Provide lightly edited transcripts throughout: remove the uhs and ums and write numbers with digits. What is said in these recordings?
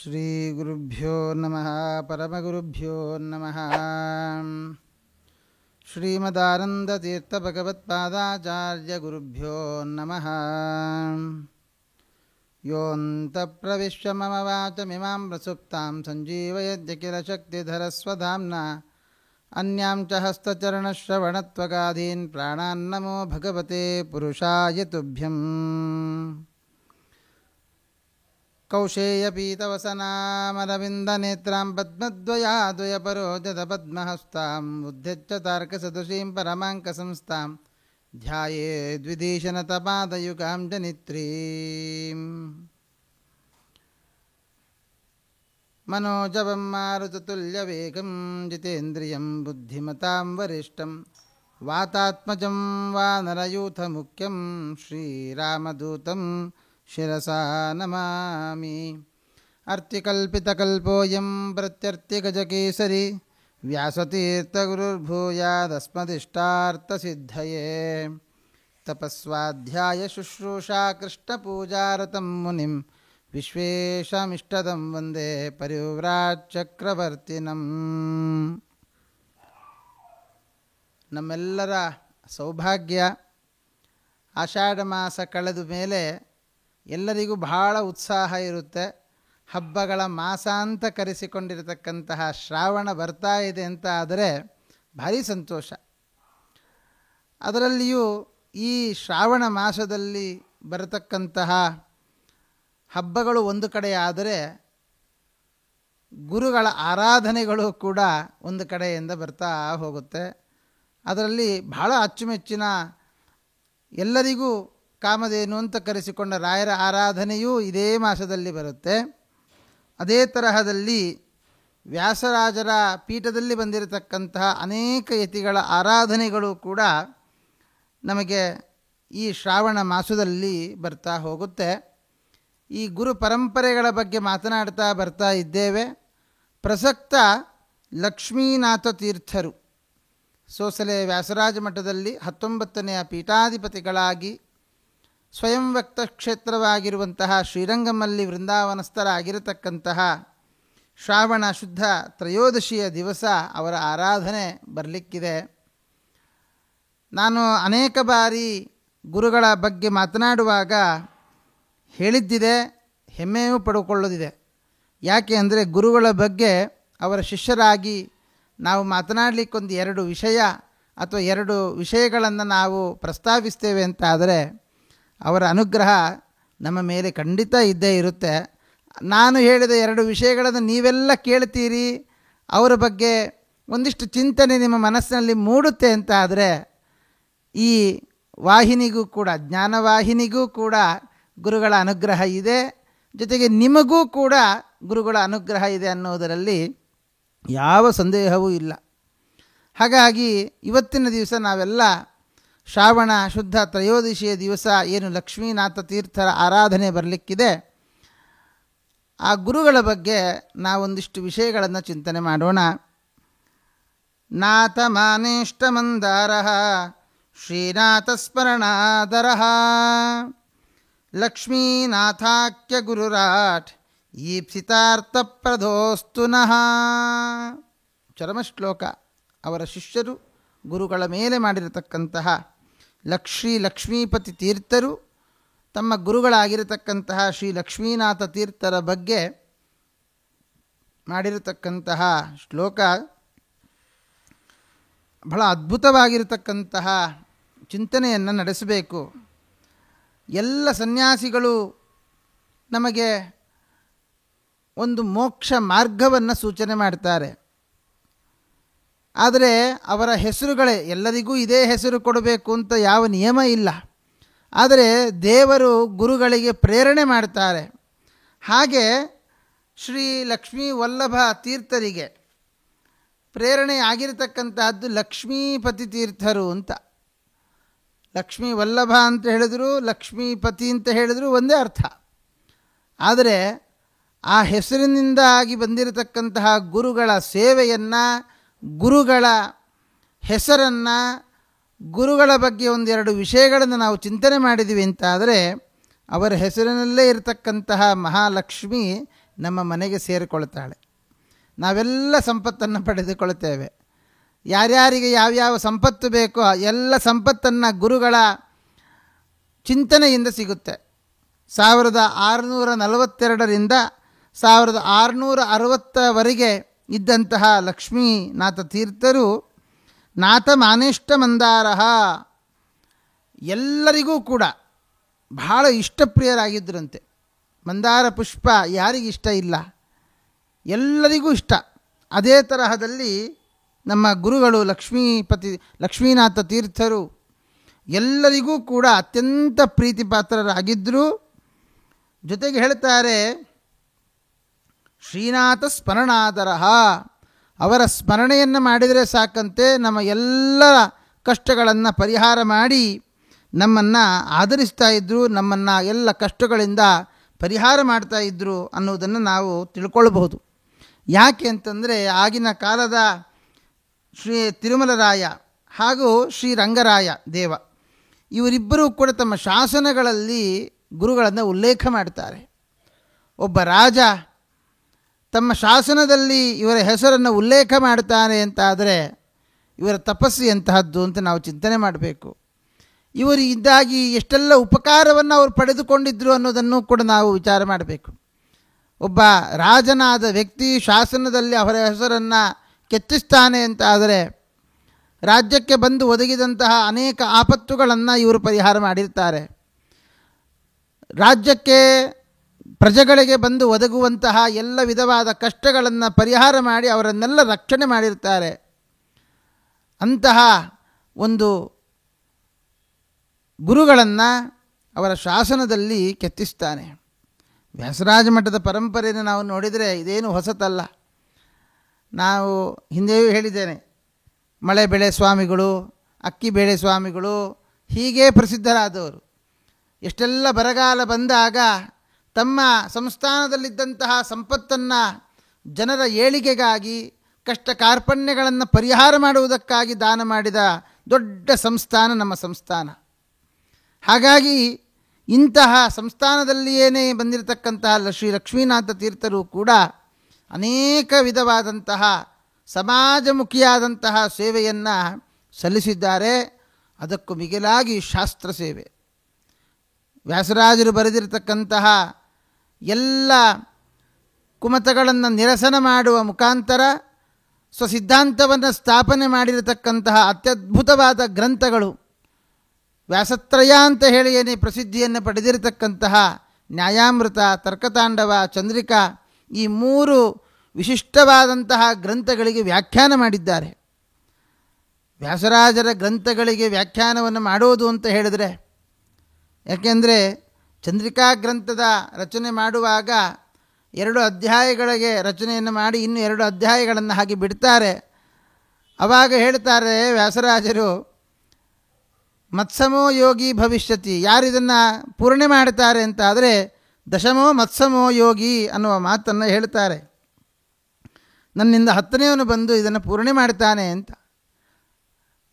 ಶ್ರೀ ಗುರುಭ್ಯೋ ನಮಃ ಪರಮಗುರುಭ್ಯೋ ನಮಃ. ಶ್ರೀಮದಾನಂದತೀರ್ಥಭಗವತ್ಪಾದಾಚಾರ್ಯ ಗುರುಭ್ಯೋ ನಮಃ. ಯೋऽन्तಃಪ್ರವಿಶ್ಯ ಮಮ ವಾಚಮಿಮಾಂ ಪ್ರಸುಪ್ತಾಂ ಸಂಜೀವಯತ್ಯಖಿಲ ಶಕ್ತಿಧರಸ್ವಧಾಮ್ನಾ ಅನ್ಯಾಂಚ ಹಸ್ತಚರಣಶ್ರವಣತ್ವಗಾದೀನ್ ಪ್ರಾಣಾನ್ನಮೋ ಭಗವತೆ ಪುರುಷಾಯ ತುಭ್ಯಂ. ಕೌಶೇಯಪೀತವಸನಾಮರವಿಂದನೇತ್ರಾಂ ಪದ್ಮದ್ವಯಾದ್ವಯಪರೋಜತಪದ್ಮಹಸ್ತಾಂ ಉದ್ಧತ್ಯ ತಾರ್ಕಸದೃಶೀಂ ಪರಮಾಂಕಸಂಸ್ಥಾಂ ಧ್ಯಾಯೇದ್ವಿದೀಶನತಪಾದಯುಗಾಂ ಜನಿತ್ರೀಂ. ಮನೋಜವಂ ಮಾರುತತುಲ್ಯವೇಗಂ ಜಿತೇಂದ್ರಿಯಂ ಬುದ್ಧಿಮತಾಂ ವರಿಷ್ಠಂ ವಾತಾತ್ಮಜಂ ವಾನರಯೂಥಮುಖ್ಯಂ ಶ್ರೀರಾಮದೂತಂ ಶಿರಸಾ ನಮಾಮಿ. ಅರ್ತಿಕಲ್ಪಿತಕಲ್ಪೋऽಯಂ ಪ್ರತ್ಯರ್ತಿಗಜಕೇಸರಿ ವ್ಯಾಸತೀರ್ಥಗುರುರ್ಭೂಯಾದಸ್ಮದಿಷ್ಟಾರ್ಥಸಿದ್ಧಯೇ. ತಪಸ್ವಾಧ್ಯಾಯ ಶುಶ್ರೂಷಾ ಕೃಷ್ಣಪೂಜಾರತಂ ಮುನಿಂ ವಿಶ್ವೇಶಮಿಷ್ಟದಂ ವಂದೇ ಪರಿವ್ರಾಟ್ ಚಕ್ರವರ್ತಿನಂ. ನಮ್ಮೆಲ್ಲರ ಸೌಭಾಗ್ಯ ಆಷಾಢ ಮಾಸ ಕಳೆದ ಮೇಲೆ ಎಲ್ಲರಿಗೂ ಬಹಳ ಉತ್ಸಾಹ ಇರುತ್ತೆ. ಹಬ್ಬಗಳ ಮಾಸ ಅಂತ ಕರೆಸಿಕೊಂಡಿರತಕ್ಕಂತಹ ಶ್ರಾವಣ ಬರ್ತಾ ಇದೆ ಅಂತ ಆದರೆ ಭಾರಿ ಸಂತೋಷ. ಅದರಲ್ಲಿಯೂ ಈ ಶ್ರಾವಣ ಮಾಸದಲ್ಲಿ ಬರತಕ್ಕಂತಹ ಹಬ್ಬಗಳು ಒಂದು ಕಡೆ ಆದರೆ ಗುರುಗಳ ಆರಾಧನೆಗಳು ಕೂಡ ಒಂದು ಕಡೆಯಿಂದ ಬರ್ತಾ ಹೋಗುತ್ತೆ. ಅದರಲ್ಲಿ ಬಹಳ ಅಚ್ಚುಮೆಚ್ಚಿನ ಎಲ್ಲರಿಗೂ ಕಾಮಧೇನು ಅಂತ ಕರೆಸಿಕೊಂಡ ರಾಯರ ಆರಾಧನೆಯೂ ಇದೇ ಮಾಸದಲ್ಲಿ ಬರುತ್ತೆ. ಅದೇ ತರಹದಲ್ಲಿ ವ್ಯಾಸರಾಜರ ಪೀಠದಲ್ಲಿ ಬಂದಿರತಕ್ಕಂತಹ ಅನೇಕ ಯತಿಗಳ ಆರಾಧನೆಗಳು ಕೂಡ ನಮಗೆ ಈ ಶ್ರಾವಣ ಮಾಸದಲ್ಲಿ ಬರ್ತಾ ಹೋಗುತ್ತೆ. ಈ ಗುರು ಪರಂಪರೆಗಳ ಬಗ್ಗೆ ಮಾತನಾಡ್ತಾ ಬರ್ತಾ ಇದ್ದೇವೆ. ಪ್ರಸಕ್ತ ಲಕ್ಷ್ಮೀನಾಥ ತೀರ್ಥರು ಸೋಸಲೆ ವ್ಯಾಸರಾಜ ಮಠದಲ್ಲಿ 19ನೇ ಪೀಠಾಧಿಪತಿಗಳಾಗಿ ಸ್ವಯಂ ವ್ಯಕ್ತ ಕ್ಷೇತ್ರವಾಗಿರುವಂತಹ ಶ್ರೀರಂಗಮಲ್ಲಿ ವೃಂದಾವನಸ್ಥರಾಗಿರತಕ್ಕಂತಹ ಶ್ರಾವಣ ಶುದ್ಧ ತ್ರಯೋದಶಿಯ ದಿವಸ ಅವರ ಆರಾಧನೆ ಬರಲಿಕ್ಕಿದೆ. ನಾನು ಅನೇಕ ಬಾರಿ ಗುರುಗಳ ಬಗ್ಗೆ ಮಾತನಾಡುವಾಗ ಹೇಳಿದ್ದಿದೆ, ಹೆಮ್ಮೆಯೂ ಪಡ್ಕೊಳ್ಳೋದಿದೆ. ಯಾಕೆ ಅಂದರೆ ಗುರುಗಳ ಬಗ್ಗೆ ಅವರ ಶಿಷ್ಯರಾಗಿ ನಾವು ಮಾತನಾಡಲಿಕ್ಕೊಂದು 2 ವಿಷಯ ಅಥವಾ 2 ವಿಷಯಗಳನ್ನು ನಾವು ಪ್ರಸ್ತಾವಿಸ್ತೇವೆ ಅಂತ ಆದರೆ ಅವರ ಅನುಗ್ರಹ ನಮ್ಮ ಮೇಲೆ ಖಂಡಿತ ಇದ್ದೇ ಇರುತ್ತೆ. ನಾನು ಹೇಳಿದ 2 ವಿಷಯಗಳನ್ನು ನೀವೆಲ್ಲ ಕೇಳ್ತೀರಿ, ಅವರ ಬಗ್ಗೆ ಒಂದಿಷ್ಟು ಚಿಂತನೆ ನಿಮ್ಮ ಮನಸ್ಸಿನಲ್ಲಿ ಮೂಡುತ್ತೆ ಅಂತ ಆದರೆ ಈ ವಾಹಿನಿಗೂ ಕೂಡ, ಜ್ಞಾನವಾಹಿನಿಗೂ ಕೂಡ ಗುರುಗಳ ಅನುಗ್ರಹ ಇದೆ, ಜೊತೆಗೆ ನಿಮಗೂ ಕೂಡ ಗುರುಗಳ ಅನುಗ್ರಹ ಇದೆ ಅನ್ನೋದರಲ್ಲಿ ಯಾವ ಸಂದೇಹವೂ ಇಲ್ಲ. ಹಾಗಾಗಿ ಇವತ್ತಿನ ದಿವಸ ನಾವೆಲ್ಲ ಶ್ರಾವಣ ಶುದ್ಧ ತ್ರಯೋದಶಿಯ ದಿವಸ ಏನು ಲಕ್ಷ್ಮೀನಾಥ ತೀರ್ಥರ ಆರಾಧನೆ ಬರಲಿಕ್ಕಿದೆ, ಆ ಗುರುಗಳ ಬಗ್ಗೆ ನಾವೊಂದಿಷ್ಟು ವಿಷಯಗಳನ್ನು ಚಿಂತನೆ ಮಾಡೋಣ. ನಾಥ ಮಾನೇಷ್ಟಮಂದಾರ ಶ್ರೀನಾಥ ಸ್ಮರಣಾದರ ಲಕ್ಷ್ಮೀನಾಥಾಖ್ಯ ಗುರುರಾಟ್ ಈಪ್ಸಿತಾರ್ಥಪ್ರದೋಸ್ತು ನಃ. ಚರಮಶ್ಲೋಕ. ಅವರ ಶಿಷ್ಯರು ಗುರುಗಳ ಮೇಲೆ ಮಾಡಿರತಕ್ಕಂತಹ ಲಕ್ಷ್ಮೀಪತಿ ತೀರ್ಥರು ತಮ್ಮ ಗುರುಗಳಾಗಿರತಕ್ಕಂತಹ ಶ್ರೀ ಲಕ್ಷ್ಮೀನಾಥ ತೀರ್ಥರ ಬಗ್ಗೆ ಮಾಡಿರತಕ್ಕಂತಹ ಶ್ಲೋಕ ಬಹಳ ಅದ್ಭುತವಾಗಿರತಕ್ಕಂತಹ ಚಿಂತನೆಯನ್ನು ನಡೆಸಬೇಕು. ಎಲ್ಲ ಸನ್ಯಾಸಿಗಳು ನಮಗೆ ಒಂದು ಮೋಕ್ಷ ಮಾರ್ಗವನ್ನು ಸೂಚನೆ ಮಾಡ್ತಾರೆ. ಆದರೆ ಅವರ ಹೆಸರುಗಳೇ ಎಲ್ಲರಿಗೂ ಇದೇ ಹೆಸರು ಕೊಡಬೇಕು ಅಂತ ಯಾವ ನಿಯಮ ಇಲ್ಲ. ಆದರೆ ದೇವರು ಗುರುಗಳಿಗೆ ಪ್ರೇರಣೆ ಮಾಡ್ತಾರೆ. ಹಾಗೆ ಶ್ರೀ ಲಕ್ಷ್ಮೀ ವಲ್ಲಭ ತೀರ್ಥರಿಗೆ ಪ್ರೇರಣೆ ಆಗಿರತಕ್ಕಂತಹದ್ದು ಲಕ್ಷ್ಮೀಪತಿ ತೀರ್ಥರು ಅಂತ. ಲಕ್ಷ್ಮೀ ವಲ್ಲಭ ಅಂತ ಹೇಳಿದ್ರು, ಲಕ್ಷ್ಮೀಪತಿ ಅಂತ ಹೇಳಿದ್ರು ಒಂದೇ ಅರ್ಥ. ಆದರೆ ಆ ಹೆಸರಿನಿಂದ ಆಗಿ ಬಂದಿರತಕ್ಕಂತಹ ಗುರುಗಳ ಸೇವೆಯನ್ನು, ಗುರುಗಳ ಹೆಸರನ್ನು, ಗುರುಗಳ ಬಗ್ಗೆ 1-2 ವಿಷಯಗಳನ್ನು ನಾವು ಚಿಂತನೆ ಮಾಡಿದ್ದೀವಿ ಅಂತಾದರೆ ಅವರ ಹೆಸರಿನಲ್ಲೇ ಇರತಕ್ಕಂತಹ ಮಹಾಲಕ್ಷ್ಮಿ ನಮ್ಮ ಮನೆಗೆ ಸೇರಿಕೊಳ್ತಾಳೆ. ನಾವೆಲ್ಲ ಸಂಪತ್ತನ್ನು ಪಡೆದುಕೊಳ್ತೇವೆ. ಯಾರ್ಯಾರಿಗೆ ಯಾವ್ಯಾವ ಸಂಪತ್ತು ಬೇಕೋ ಎಲ್ಲ ಸಂಪತ್ತನ್ನು ಗುರುಗಳ ಚಿಂತನೆಯಿಂದ ಸಿಗುತ್ತೆ. 1642ರಿಂದ 1660ವರೆಗೆ ಇದ್ದಂತಹ ಲಕ್ಷ್ಮೀನಾಥ ತೀರ್ಥರು ನಾಥ ಮಾನೇಷ್ಟ ಮಂದಾರ ಎಲ್ಲರಿಗೂ ಕೂಡ ಬಹಳ ಇಷ್ಟಪ್ರಿಯರಾಗಿದ್ದರಂತೆ. ಮಂದಾರ ಪುಷ್ಪ ಯಾರಿಗಿಷ್ಟ ಇಲ್ಲ, ಎಲ್ಲರಿಗೂ ಇಷ್ಟ. ಅದೇ ತರಹದಲ್ಲಿ ನಮ್ಮ ಗುರುಗಳು ಲಕ್ಷ್ಮೀನಾಥ ತೀರ್ಥರು ಎಲ್ಲರಿಗೂ ಕೂಡ ಅತ್ಯಂತ ಪ್ರೀತಿಪಾತ್ರರಾಗಿದ್ದರು. ಜೊತೆಗೆ ಹೇಳ್ತಾರೆ, ಶ್ರೀನಾಥ ಸ್ಮರಣಾದರ, ಅವರ ಸ್ಮರಣೆಯನ್ನು ಮಾಡಿದರೆ ಸಾಕಂತೆ ನಮ್ಮ ಎಲ್ಲ ಕಷ್ಟಗಳನ್ನು ಪರಿಹಾರ ಮಾಡಿ ನಮ್ಮನ್ನು ಆಧರಿಸ್ತಾ ಇದ್ದರು, ನಮ್ಮನ್ನು ಎಲ್ಲ ಕಷ್ಟಗಳಿಂದ ಪರಿಹಾರ ಮಾಡ್ತಾ ಇದ್ದರು ಅನ್ನೋದನ್ನು ನಾವು ತಿಳ್ಕೊಳ್ಬಹುದು. ಯಾಕೆ ಅಂತಂದರೆ ಆಗಿನ ಕಾಲದ ಶ್ರೀ ತಿರುಮಲರಾಯ ಹಾಗೂ ಶ್ರೀರಂಗರಾಯ ದೇವ ಇವರಿಬ್ಬರೂ ಕೂಡ ತಮ್ಮ ಶಾಸನಗಳಲ್ಲಿ ಗುರುಗಳನ್ನು ಉಲ್ಲೇಖ ಮಾಡ್ತಾರೆ. ಒಬ್ಬ ರಾಜ ತಮ್ಮ ಶಾಸನದಲ್ಲಿ ಇವರ ಹೆಸರನ್ನು ಉಲ್ಲೇಖ ಮಾಡ್ತಾನೆ ಅಂತಾದರೆ ಇವರ ತಪಸ್ಸು ಎಂತಹದ್ದು ಅಂತ ನಾವು ಚಿಂತನೆ ಮಾಡಬೇಕು. ಇವರು ಇದ್ದಾಗಿ ಎಷ್ಟೆಲ್ಲ ಉಪಕಾರವನ್ನು ಅವರು ಪಡೆದುಕೊಂಡಿದ್ದರು ಅನ್ನೋದನ್ನು ಕೂಡ ನಾವು ವಿಚಾರ ಮಾಡಬೇಕು. ಒಬ್ಬ ರಾಜನಾದ ವ್ಯಕ್ತಿ ಶಾಸನದಲ್ಲಿ ಅವರ ಹೆಸರನ್ನು ಕೆತ್ತಿಸ್ತಾನೆ ಅಂತಾದರೆ ರಾಜ್ಯಕ್ಕೆ ಬಂದು ಒದಗಿದಂತಹ ಅನೇಕ ಆಪತ್ತುಗಳನ್ನು ಇವರು ಪರಿಹಾರ ಮಾಡಿರ್ತಾರೆ. ರಾಜ್ಯಕ್ಕೆ ಪ್ರಜೆಗಳಿಗೆ ಬಂದು ಒದಗುವಂತಹ ಎಲ್ಲ ವಿಧವಾದ ಕಷ್ಟಗಳನ್ನು ಪರಿಹಾರ ಮಾಡಿ ಅವರನ್ನೆಲ್ಲ ರಕ್ಷಣೆ ಮಾಡಿರ್ತಾರೆ. ಅಂತಹ ಒಂದು ಗುರುಗಳನ್ನು ಅವರ ಶಾಸನದಲ್ಲಿ ಕೆತ್ತಿಸ್ತಾನೆ. ವ್ಯಾಸರಾಜ ಮಠದ ಪರಂಪರೆಯನ್ನು ನಾವು ನೋಡಿದರೆ ಇದೇನು ಹೊಸತಲ್ಲ. ನಾವು ಹಿಂದೆಯೂ ಹೇಳಿದ್ದೇನೆ, ಮಳೆ ಬೆಳೆ ಸ್ವಾಮಿಗಳು, ಅಕ್ಕಿ ಬೇಳೆ ಸ್ವಾಮಿಗಳು ಹೀಗೇ ಪ್ರಸಿದ್ಧರಾದವರು. ಎಷ್ಟೆಲ್ಲ ಬರಗಾಲ ಬಂದಾಗ ತಮ್ಮ ಸಂಸ್ಥಾನದಲ್ಲಿದ್ದಂತಹ ಸಂಪತ್ತನ್ನು ಜನರ ಏಳಿಗೆಗಾಗಿ ಕಷ್ಟ ಕಾರ್ಪಣ್ಯಗಳನ್ನು ಪರಿಹಾರ ಮಾಡುವುದಕ್ಕಾಗಿ ದಾನ ಮಾಡಿದ ದೊಡ್ಡ ಸಂಸ್ಥಾನ ನಮ್ಮ ಸಂಸ್ಥಾನ. ಹಾಗಾಗಿ ಇಂತಹ ಸಂಸ್ಥಾನದಲ್ಲಿಯೇ ಬಂದಿರತಕ್ಕಂತಹ ಶ್ರೀ ಲಕ್ಷ್ಮೀನಾಥ ತೀರ್ಥರು ಕೂಡ ಅನೇಕ ವಿಧವಾದಂತಹ ಸಮಾಜಮುಖಿಯಾದಂತಹ ಸೇವೆಯನ್ನು ಸಲ್ಲಿಸಿದ್ದಾರೆ. ಅದಕ್ಕೂ ಮಿಗಿಲಾಗಿ ಶಾಸ್ತ್ರ ಸೇವೆ. ವ್ಯಾಸರಾಜರು ಬರೆದಿರತಕ್ಕಂತಹ ಎಲ್ಲ ಕುಮತಗಳನ್ನು ನಿರಸನ ಮಾಡುವ ಮುಖಾಂತರ ಸ್ವಸಿದ್ಧಾಂತವನ್ನು ಸ್ಥಾಪನೆ ಮಾಡಿರತಕ್ಕಂತಹ ಅತ್ಯದ್ಭುತವಾದ ಗ್ರಂಥಗಳು ವ್ಯಾಸತ್ರಯ ಅಂತ ಹೇಳಿ ಏನೇ ಪ್ರಸಿದ್ಧಿಯನ್ನು ಪಡೆದಿರತಕ್ಕಂತಹ ನ್ಯಾಯಾಮೃತ, ತರ್ಕತಾಂಡವ, ಚಂದ್ರಿಕಾ ಈ 3 ವಿಶಿಷ್ಟವಾದಂತಹ ಗ್ರಂಥಗಳಿಗೆ ವ್ಯಾಖ್ಯಾನ ಮಾಡಿದ್ದಾರೆ. ವ್ಯಾಸರಾಜರ ಗ್ರಂಥಗಳಿಗೆ ವ್ಯಾಖ್ಯಾನವನ್ನು ಮಾಡೋದು ಅಂತ ಹೇಳಿದರೆ, ಯಾಕೆಂದರೆ ಚಂದ್ರಿಕಾ ಗ್ರಂಥದ ರಚನೆ ಮಾಡುವಾಗ 2 ಅಧ್ಯಾಯಗಳಿಗೆ ರಚನೆಯನ್ನು ಮಾಡಿ ಇನ್ನೂ 2 ಅಧ್ಯಾಯಗಳನ್ನು ಹಾಗೆ ಬಿಡ್ತಾರೆ. ಆವಾಗ ಹೇಳ್ತಾರೆ ವ್ಯಾಸರಾಜರು, ಮತ್ಸಮೋ ಯೋಗಿ ಭವಿಷ್ಯತಿ, ಯಾರಿದನ್ನು ಪೂರ್ಣೆ ಮಾಡ್ತಾರೆ ಅಂತ ಆದರೆ ದಶಮೋ ಮತ್ಸಮೋ ಯೋಗಿ ಅನ್ನುವ ಮಾತನ್ನು ಹೇಳ್ತಾರೆ. ನನ್ನಿಂದ 10ನೇವನು ಬಂದು ಇದನ್ನು ಪೂರ್ಣೆ ಮಾಡ್ತಾನೆ ಅಂತ.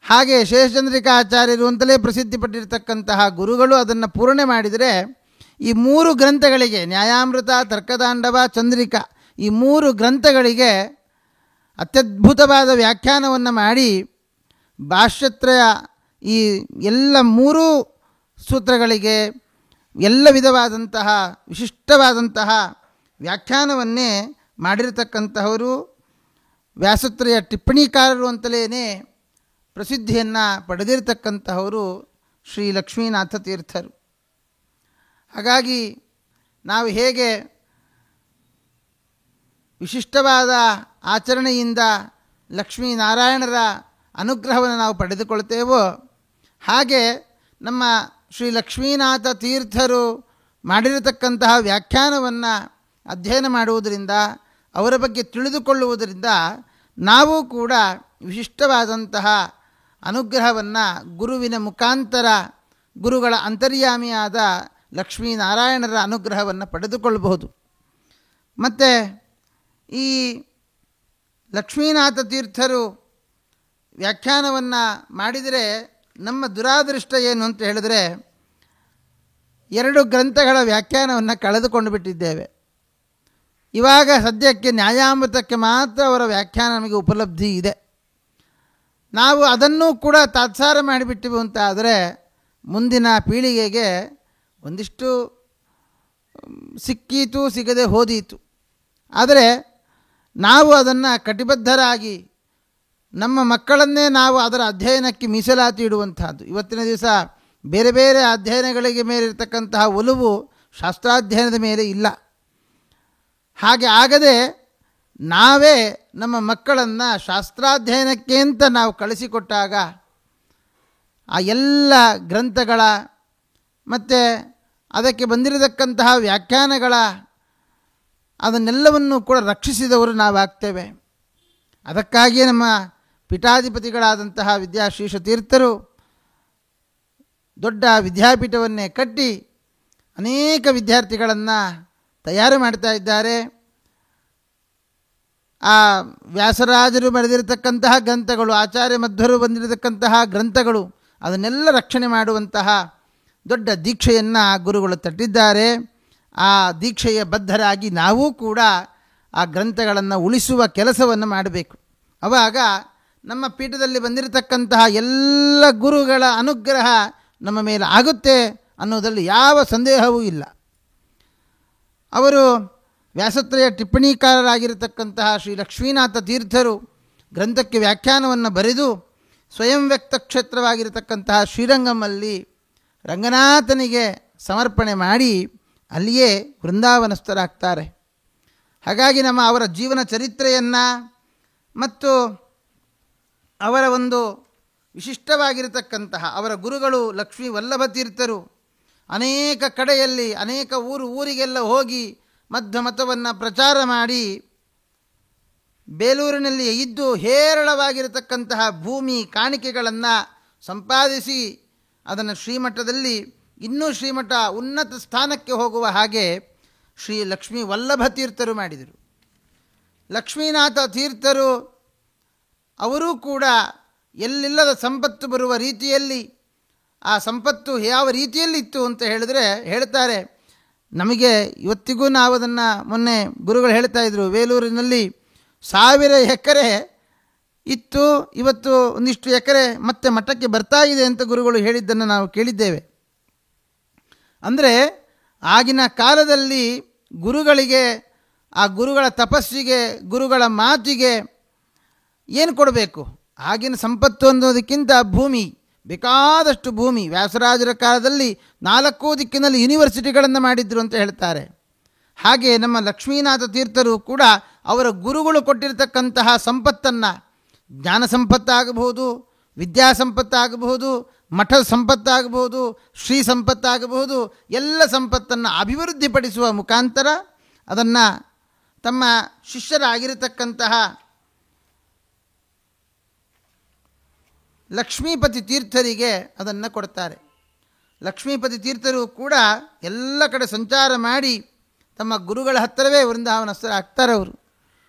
ಹಾಗೆ ಶೇಷಚಂದ್ರಿಕಾ ಆಚಾರ್ಯರು ಅಂತಲೇ ಪ್ರಸಿದ್ಧಿಪಟ್ಟಿರ್ತಕ್ಕಂತಹ ಗುರುಗಳು ಅದನ್ನು ಪೂರ್ಣೆ ಮಾಡಿದರೆ ಈ 3 ಗ್ರಂಥಗಳಿಗೆ ನ್ಯಾಯಾಮೃತ, ತರ್ಕತಾಂಡವ, ಚಂದ್ರಿಕಾ ಈ 3 ಗ್ರಂಥಗಳಿಗೆ ಅತ್ಯದ್ಭುತವಾದ ವ್ಯಾಖ್ಯಾನವನ್ನು ಮಾಡಿ ಭಾಷ್ಯತ್ರಯ ಈ ಎಲ್ಲ 3 ಸೂತ್ರಗಳಿಗೆ ಎಲ್ಲ ವಿಧವಾದಂತಹ ವಿಶಿಷ್ಟವಾದಂತಹ ವ್ಯಾಖ್ಯಾನವನ್ನೇ ಮಾಡಿರತಕ್ಕಂತಹವರು ವ್ಯಾಸತ್ರಯ ಟಿಪ್ಪಣಿಕಾರರು ಅಂತಲೇ ಪ್ರಸಿದ್ಧಿಯನ್ನು ಪಡೆದಿರತಕ್ಕಂತಹವರು ಶ್ರೀ ಲಕ್ಷ್ಮೀನಾಥ ತೀರ್ಥರು. ಹಾಗಾಗಿ ನಾವು ಹೇಗೆ ವಿಶಿಷ್ಟವಾದ ಆಚರಣೆಯಿಂದ ಲಕ್ಷ್ಮೀನಾರಾಯಣರ ಅನುಗ್ರಹವನ್ನು ನಾವು ಪಡೆದುಕೊಳ್ತೇವೋ ಹಾಗೆ ನಮ್ಮ ಶ್ರೀ ಲಕ್ಷ್ಮೀನಾಥ ತೀರ್ಥರು ಮಾಡಿರತಕ್ಕಂತಹ ವ್ಯಾಖ್ಯಾನವನ್ನು ಅಧ್ಯಯನ ಮಾಡುವುದರಿಂದ ಅವರ ಬಗ್ಗೆ ತಿಳಿದುಕೊಳ್ಳುವುದರಿಂದ ನಾವು ಕೂಡ ವಿಶಿಷ್ಟವಾದಂತಹ ಅನುಗ್ರಹವನ್ನು ಗುರುವಿನ ಮುಖಾಂತರ ಗುರುಗಳ ಅಂತರ್ಯಾಮಿಯಾದ ಲಕ್ಷ್ಮೀನಾರಾಯಣರ ಅನುಗ್ರಹವನ್ನು ಪಡೆದುಕೊಳ್ಳಬಹುದು. ಮತ್ತು ಈ ಲಕ್ಷ್ಮೀನಾಥ ತೀರ್ಥರು ವ್ಯಾಖ್ಯಾನವನ್ನು ಮಾಡಿದರೆ ನಮ್ಮ ದುರಾದೃಷ್ಟ ಏನು ಅಂತ ಹೇಳಿದರೆ 2 ಗ್ರಂಥಗಳ ವ್ಯಾಖ್ಯಾನವನ್ನು ಕಳೆದುಕೊಂಡು ಬಿಟ್ಟಿದ್ದೇವೆ. ಇವಾಗ ಸದ್ಯಕ್ಕೆ ನ್ಯಾಯಾಮೃತಕ್ಕೆ ಮಾತ್ರ ಅವರ ವ್ಯಾಖ್ಯಾನ ನಮಗೆ ಉಪಲಬ್ಧಿ ಇದೆ. ನಾವು ಅದನ್ನೂ ಕೂಡ ತಾತ್ಸಾರ ಮಾಡಿಬಿಟ್ಟಿವು ಅಂತ ಆದರೆ ಮುಂದಿನ ಪೀಳಿಗೆಗೆ ಒಂದಿಷ್ಟು ಸಿಕ್ಕೀತು, ಸಿಗದೆ ಹೋದೀತು. ಆದರೆ ನಾವು ಅದನ್ನು ಕಟಿಬದ್ಧರಾಗಿ ನಮ್ಮ ಮಕ್ಕಳನ್ನೇ ನಾವು ಅದರ ಅಧ್ಯಯನಕ್ಕೆ ಮೀಸಲಾತಿ ಇಡುವಂತಹದ್ದು. ಇವತ್ತಿನ ದಿವಸ ಬೇರೆ ಬೇರೆ ಅಧ್ಯಯನಗಳಿಗೆ ಮೇಲಿರ್ತಕ್ಕಂತಹ ಒಲವು ಶಾಸ್ತ್ರಾಧ್ಯಯನದ ಮೇಲೆ ಇಲ್ಲ. ಹಾಗೆ ಆಗದೆ ನಾವೇ ನಮ್ಮ ಮಕ್ಕಳನ್ನು ಶಾಸ್ತ್ರಾಧ್ಯಯನಕ್ಕೆ ಅಂತ ನಾವು ಕಳಿಸಿಕೊಟ್ಟಾಗ ಆ ಎಲ್ಲ ಗ್ರಂಥಗಳ ಮತ್ತು ಅದಕ್ಕೆ ಬಂದಿರತಕ್ಕಂತಹ ವ್ಯಾಖ್ಯಾನಗಳ ಅದನ್ನೆಲ್ಲವನ್ನು ಕೂಡ ರಕ್ಷಿಸಿದವರು ನಾವಾಗ್ತೇವೆ. ಅದಕ್ಕಾಗಿಯೇ ನಮ್ಮ ಪೀಠಾಧಿಪತಿಗಳಾದಂತಹ ವಿದ್ಯಾಶ್ರೀಷ ತೀರ್ಥರು ದೊಡ್ಡ ವಿದ್ಯಾಪೀಠವನ್ನೇ ಕಟ್ಟಿ ಅನೇಕ ವಿದ್ಯಾರ್ಥಿಗಳನ್ನು ತಯಾರು ಮಾಡ್ತಾ ಇದ್ದಾರೆ. ಆ ವ್ಯಾಸರಾಜರು ಬರೆದಿರತಕ್ಕಂತಹ ಗ್ರಂಥಗಳು, ಆಚಾರ್ಯ ಮಧ್ವರು ಬಂದಿರತಕ್ಕಂತಹ ಗ್ರಂಥಗಳು, ಅದನ್ನೆಲ್ಲ ರಕ್ಷಣೆ ಮಾಡುವಂತಹ ದೊಡ್ಡ ದೀಕ್ಷೆಯನ್ನು ಗುರುಗಳು ತಟ್ಟಿದ್ದಾರೆ. ಆ ದೀಕ್ಷೆಯ ಬದ್ಧರಾಗಿ ನಾವೂ ಕೂಡ ಆ ಗ್ರಂಥಗಳನ್ನು ಉಳಿಸುವ ಕೆಲಸವನ್ನು ಮಾಡಬೇಕು. ಆವಾಗ ನಮ್ಮ ಪೀಠದಲ್ಲಿ ಬಂದಿರತಕ್ಕಂತಹ ಎಲ್ಲ ಗುರುಗಳ ಅನುಗ್ರಹ ನಮ್ಮ ಮೇಲೆ ಆಗುತ್ತೆ ಅನ್ನೋದರಲ್ಲಿ ಯಾವ ಸಂದೇಹವೂ ಇಲ್ಲ. ಅವರು ವ್ಯಾಸತ್ರಯ ಟಿಪ್ಪಣಿಕಾರರಾಗಿರತಕ್ಕಂತಹ ಶ್ರೀ ಲಕ್ಷ್ಮೀನಾಥ ತೀರ್ಥರು ಗ್ರಂಥಕ್ಕೆ ವ್ಯಾಖ್ಯಾನವನ್ನು ಬರೆದು ಸ್ವಯಂ ವ್ಯಕ್ತ ಕ್ಷೇತ್ರವಾಗಿರತಕ್ಕಂತಹ ಶ್ರೀರಂಗಮಲ್ಲಿ ರಂಗನಾಥನಿಗೆ ಸಮರ್ಪಣೆ ಮಾಡಿ ಅಲ್ಲಿಯೇ ವೃಂದಾವನಸ್ಥರಾಗ್ತಾರೆ. ಹಾಗಾಗಿ ನಮ್ಮ ಅವರ ಜೀವನ ಚರಿತ್ರೆಯನ್ನು ಮತ್ತು ಅವರ ಒಂದು ವಿಶಿಷ್ಟವಾಗಿರತಕ್ಕಂತಹ ಅವರ ಗುರುಗಳು ಲಕ್ಷ್ಮೀ ವಲ್ಲಭ ತೀರ್ಥರು ಅನೇಕ ಕಡೆಯಲ್ಲಿ ಅನೇಕ ಊರಿಗೆಲ್ಲ ಹೋಗಿ ಮಧ್ವ ಮತವನ್ನು ಪ್ರಚಾರ ಮಾಡಿ ಬೇಲೂರಿನಲ್ಲಿ ಇದ್ದು ಹೇರಳವಾಗಿರತಕ್ಕಂತಹ ಭೂಮಿ ಕಾಣಿಕೆಗಳನ್ನು ಸಂಪಾದಿಸಿ ಅದನ್ನು ಶ್ರೀಮಠದಲ್ಲಿ ಇನ್ನೂ ಶ್ರೀಮಠ ಉನ್ನತ ಸ್ಥಾನಕ್ಕೆ ಹೋಗುವ ಹಾಗೆ ಶ್ರೀ ಲಕ್ಷ್ಮೀ ವಲ್ಲಭ ತೀರ್ಥರು ಮಾಡಿದರು. ಲಕ್ಷ್ಮೀನಾಥ ತೀರ್ಥರು ಅವರೂ ಕೂಡ ಎಲ್ಲಿಲ್ಲದ ಸಂಪತ್ತು ಬರುವ ರೀತಿಯಲ್ಲಿ ಆ ಸಂಪತ್ತು ಯಾವ ರೀತಿಯಲ್ಲಿತ್ತು ಅಂತ ಹೇಳಿದ್ರೆ ಹೇಳ್ತಾರೆ. ನಮಗೆ ಇವತ್ತಿಗೂ ನಾವು ಅದನ್ನು ಮೊನ್ನೆ ಗುರುಗಳು ಹೇಳ್ತಾ ಇದ್ದರು, ಬೇಲೂರಿನಲ್ಲಿ 1000 ಎಕರೆ ಇತ್ತು, ಇವತ್ತು ಒಂದಿಷ್ಟು ಎಕರೆ ಮತ್ತೆ ಮಠಕ್ಕೆ ಬರ್ತಾ ಇದೆ ಅಂತ ಗುರುಗಳು ಹೇಳಿದ್ದನ್ನು ನಾವು ಕೇಳಿದ್ದೇವೆ. ಅಂದರೆ ಆಗಿನ ಕಾಲದಲ್ಲಿ ಗುರುಗಳಿಗೆ, ಆ ಗುರುಗಳ ತಪಸ್ಸಿಗೆ, ಗುರುಗಳ ಮಾತಿಗೆ ಏನು ಕೊಡಬೇಕು? ಆಗಿನ ಸಂಪತ್ತು ಅನ್ನೋದಕ್ಕಿಂತ ಭೂಮಿ, ಬೇಕಾದಷ್ಟು ಭೂಮಿ. ವ್ಯಾಸರಾಜರ ಕಾಲದಲ್ಲಿ 4 ದಿಕ್ಕಿನಲ್ಲಿ ಯೂನಿವರ್ಸಿಟಿಗಳನ್ನು ಮಾಡಿದ್ರು ಅಂತ ಹೇಳ್ತಾರೆ. ಹಾಗೆ ನಮ್ಮ ಲಕ್ಷ್ಮೀನಾಥ ತೀರ್ಥರು ಕೂಡ ಅವರ ಗುರುಗಳು ಕೊಟ್ಟಿರತಕ್ಕಂತಹ ಸಂಪತ್ತನ್ನು, ಜ್ಞಾನ ಸಂಪತ್ತಾಗಬಹುದು, ವಿದ್ಯಾ ಸಂಪತ್ತಾಗಬಹುದು, ಮಠದ ಸಂಪತ್ತಾಗಬಹುದು, ಶ್ರೀ ಸಂಪತ್ತಾಗಬಹುದು, ಎಲ್ಲ ಸಂಪತ್ತನ್ನು ಅಭಿವೃದ್ಧಿಪಡಿಸುವ ಮುಖಾಂತರ ಅದನ್ನು ತಮ್ಮ ಶಿಷ್ಯರಾಗಿರತಕ್ಕಂತಹ ಲಕ್ಷ್ಮೀಪತಿ ತೀರ್ಥರಿಗೆ ಅದನ್ನು ಕೊಡ್ತಾರೆ. ಲಕ್ಷ್ಮೀಪತಿ ತೀರ್ಥರು ಕೂಡ ಎಲ್ಲ ಕಡೆ ಸಂಚಾರ ಮಾಡಿ ತಮ್ಮ ಗುರುಗಳ ಹತ್ತಿರವೇ ವೃಂದಾವನಸ್ಥರಾಗ್ತಾರೆ ಅವರು.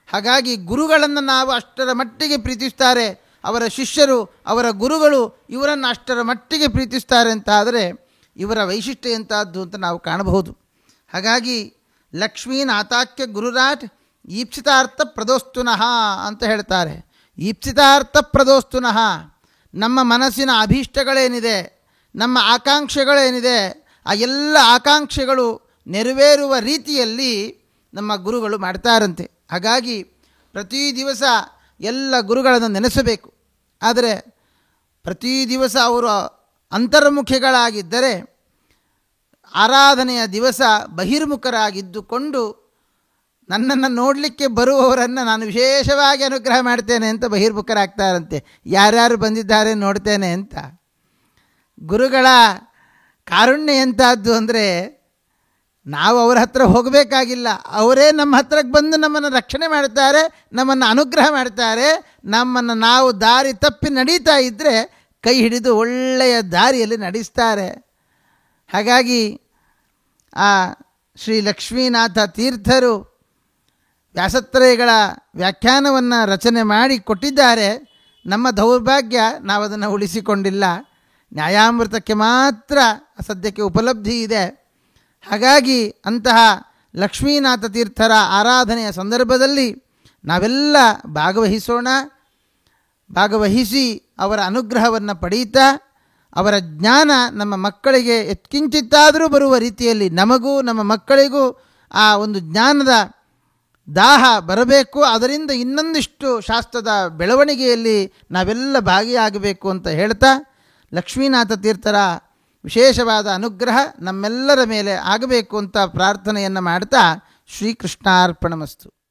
ಹಾಗಾಗಿ ಗುರುಗಳನ್ನು ನಾವು ಅಷ್ಟರ ಮಟ್ಟಿಗೆ ಪ್ರೀತಿಸ್ತಾರೆ, ಅವರ ಶಿಷ್ಯರು, ಅವರ ಗುರುಗಳು ಇವರನ್ನು ಅಷ್ಟರ ಮಟ್ಟಿಗೆ ಪ್ರೀತಿಸ್ತಾರೆ ಅಂತ ಆದರೆ ಇವರ ವೈಶಿಷ್ಟ್ಯ ಎಂಥದ್ದು ಅಂತ ನಾವು ಕಾಣಬಹುದು. ಹಾಗಾಗಿ ಲಕ್ಷ್ಮೀನಾಥಾಖ್ಯ ಗುರುರಾಟ್ ಈಪ್ಸಿತಾರ್ಥ ಪ್ರದೋಸ್ತುನಃ ಅಂತ ಹೇಳ್ತಾರೆ. ಈಪ್ಸಿತಾರ್ಥ ಪ್ರದೋಸ್ತುನಃ, ನಮ್ಮ ಮನಸ್ಸಿನ ಅಭೀಷ್ಟಗಳೇನಿದೆ, ನಮ್ಮ ಆಕಾಂಕ್ಷೆಗಳೇನಿದೆ, ಆ ಎಲ್ಲ ಆಕಾಂಕ್ಷೆಗಳು ನೆರವೇರುವ ರೀತಿಯಲ್ಲಿ ನಮ್ಮ ಗುರುಗಳು ಮಾಡ್ತಾರಂತೆ. ಹಾಗಾಗಿ ಪ್ರತಿ ದಿವಸ ಎಲ್ಲ ಗುರುಗಳನ್ನು ನೆನೆಸಬೇಕು. ಆದರೆ ಪ್ರತಿ ದಿವಸ ಅವರು ಅಂತರ್ಮುಖಿಗಳಾಗಿದ್ದರೆ ಆರಾಧನೆಯ ದಿವಸ ಬಹಿರ್ಮುಖರಾಗಿದ್ದುಕೊಂಡು ನನ್ನನ್ನು ನೋಡಲಿಕ್ಕೆ ಬರುವವರನ್ನು ನಾನು ವಿಶೇಷವಾಗಿ ಅನುಗ್ರಹ ಮಾಡ್ತೇನೆ ಅಂತ ಬಹಿರ್ಮುಖರಾಗ್ತಾರಂತೆ. ಯಾರ್ಯಾರು ಬಂದಿದ್ದಾರೆ ನೋಡ್ತೇನೆ ಅಂತ. ಗುರುಗಳ ಕಾರುಣ್ಯ ಎಂಥದ್ದು ಅಂದರೆ ನಾವು ಅವರ ಹತ್ರ ಹೋಗಬೇಕಾಗಿಲ್ಲ, ಅವರೇ ನಮ್ಮ ಹತ್ರಕ್ಕೆ ಬಂದು ನಮ್ಮನ್ನು ರಕ್ಷಣೆ ಮಾಡ್ತಾರೆ, ನಮ್ಮನ್ನು ಅನುಗ್ರಹ ಮಾಡ್ತಾರೆ. ನಮ್ಮನ್ನು ನಾವು ದಾರಿ ತಪ್ಪಿ ನಡೀತಾ ಇದ್ದರೆ ಕೈ ಹಿಡಿದು ಒಳ್ಳೆಯ ದಾರಿಯಲ್ಲಿ ನಡೆಸ್ತಾರೆ. ಹಾಗಾಗಿ ಆ ಶ್ರೀ ಲಕ್ಷ್ಮೀನಾಥ ತೀರ್ಥರು ವ್ಯಾಸತ್ರಯಗಳ ವ್ಯಾಖ್ಯಾನವನ್ನು ರಚನೆ ಮಾಡಿ ಕೊಟ್ಟಿದ್ದಾರೆ. ನಮ್ಮ ದೌರ್ಭಾಗ್ಯ ನಾವು ಅದನ್ನು ಉಳಿಸಿಕೊಂಡಿಲ್ಲ. ನ್ಯಾಯಾಮೃತಕ್ಕೆ ಮಾತ್ರ ಸದ್ಯಕ್ಕೆ ಉಪಲಬ್ಧಿ ಇದೆ. ಹಾಗಾಗಿ ಅಂತಹ ಲಕ್ಷ್ಮೀನಾಥ ತೀರ್ಥರ ಆರಾಧನೆಯ ಸಂದರ್ಭದಲ್ಲಿ ನಾವೆಲ್ಲ ಭಾಗವಹಿಸೋಣ. ಭಾಗವಹಿಸಿ ಅವರ ಅನುಗ್ರಹವನ್ನು ಪಡೆಯುತ್ತಾ ಅವರ ಜ್ಞಾನ ನಮ್ಮ ಮಕ್ಕಳಿಗೆ ಕಿಂಚಿತ್ತಾದರೂ ಬರುವ ರೀತಿಯಲ್ಲಿ ನಮಗೂ ನಮ್ಮ ಮಕ್ಕಳಿಗೂ ಆ ಒಂದು ಜ್ಞಾನದ ದಾಹ ಬರಬೇಕು. ಅದರಿಂದ ಇನ್ನೊಂದಿಷ್ಟು ಶಾಸ್ತ್ರದ ಬೆಳವಣಿಗೆಯಲ್ಲಿ ನಾವೆಲ್ಲ ಭಾಗಿಯಾಗಬೇಕು ಅಂತ ಹೇಳ್ತಾ, ಲಕ್ಷ್ಮೀನಾಥ ತೀರ್ಥರ ವಿಶೇಷವಾದ ಅನುಗ್ರಹ ನಮ್ಮೆಲ್ಲರ ಮೇಲೆ ಆಗಬೇಕು ಅಂತ ಪ್ರಾರ್ಥನೆಯನ್ನು ಮಾಡ್ತಾ ಶ್ರೀಕೃಷ್ಣಾರ್ಪಣಮಸ್ತು.